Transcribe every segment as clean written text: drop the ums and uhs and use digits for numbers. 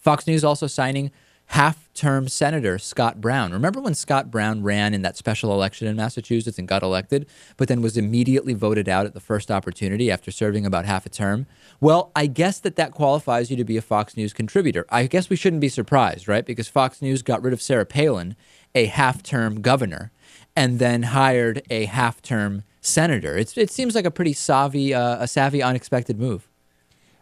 Fox News also signing half-term Senator Scott Brown. Remember when Scott Brown ran in that special election in Massachusetts and got elected, but then was immediately voted out at the first opportunity after serving about half a term? Well, I guess that qualifies you to be a Fox News contributor. I guess we shouldn't be surprised, right? Because Fox News got rid of Sarah Palin, a half-term governor, and then hired a half-term senator. It seems like a pretty savvy, unexpected move.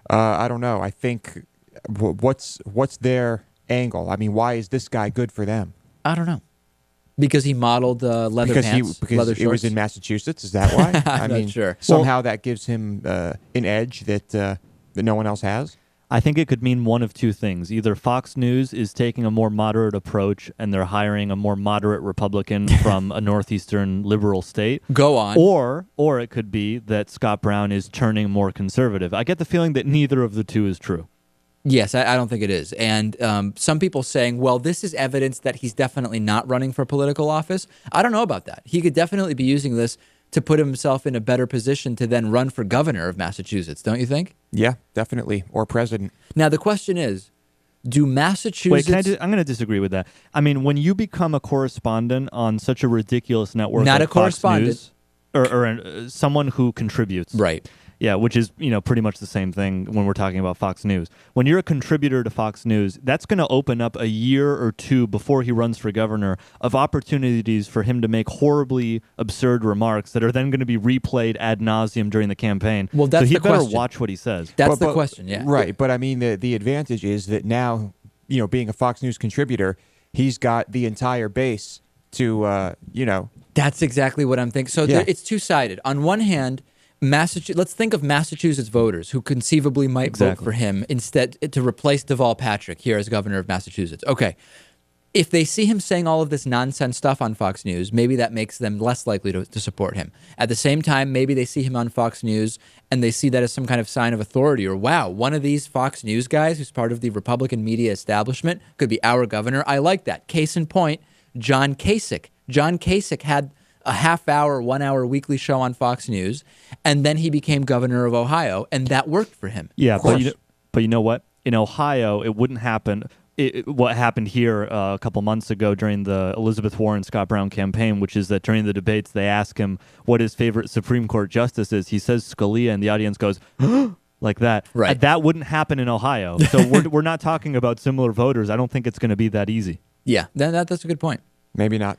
I don't know. I think what's their angle? I mean, why is this guy good for them? I don't know. Because he modeled leather pants, leather shorts? It was in Massachusetts. Is that why? I'm not sure. Somehow that gives him an edge that no one else has. I think it could mean one of two things. Either Fox News is taking a more moderate approach and they're hiring a more moderate Republican from a northeastern liberal state. Go on. Or it could be that Scott Brown is turning more conservative. I get the feeling that neither of the two is true. Yes, I don't think it is. And some people saying, well, this is evidence that he's definitely not running for political office. I don't know about that. He could definitely be using this to put himself in a better position to then run for governor of Massachusetts, don't you think? Yeah, definitely. Or president. Now, the question is, do Massachusetts... Wait, I'm going to disagree with that. I mean, when you become a correspondent on such a ridiculous network not like a correspondent. Fox News, or someone who contributes. Right. Yeah, which is, pretty much the same thing when we're talking about Fox News. When you're a contributor to Fox News, that's going to open up a year or two before he runs for governor of opportunities for him to make horribly absurd remarks that are then going to be replayed ad nauseum during the campaign. Well, that's so he the better question. watch what he says. That's the question, yeah. Right, but I mean, the advantage is that now, being a Fox News contributor, he's got the entire base to, That's exactly what I'm thinking. So it's two-sided. On one hand, let's think of Massachusetts voters who conceivably might vote for him instead to replace Deval Patrick here as governor of Massachusetts. Okay. If they see him saying all of this nonsense stuff on Fox News, maybe that makes them less likely to support him. At the same time, maybe they see him on Fox News and they see that as some kind of sign of authority, or wow, one of these Fox News guys who's part of the Republican media establishment could be our governor. I like that. Case in point, John Kasich. John Kasich had a half-hour, 1-hour weekly show on Fox News, and then he became governor of Ohio, and that worked for him. Yeah, but you know what? In Ohio, it wouldn't happen. What happened here a couple months ago during the Elizabeth Warren Scott Brown campaign, which is that during the debates they ask him what his favorite Supreme Court justice is. He says Scalia, and the audience goes like that. Right. That wouldn't happen in Ohio. So we're not talking about similar voters. I don't think it's going to be that easy. Yeah, that's a good point. Maybe not.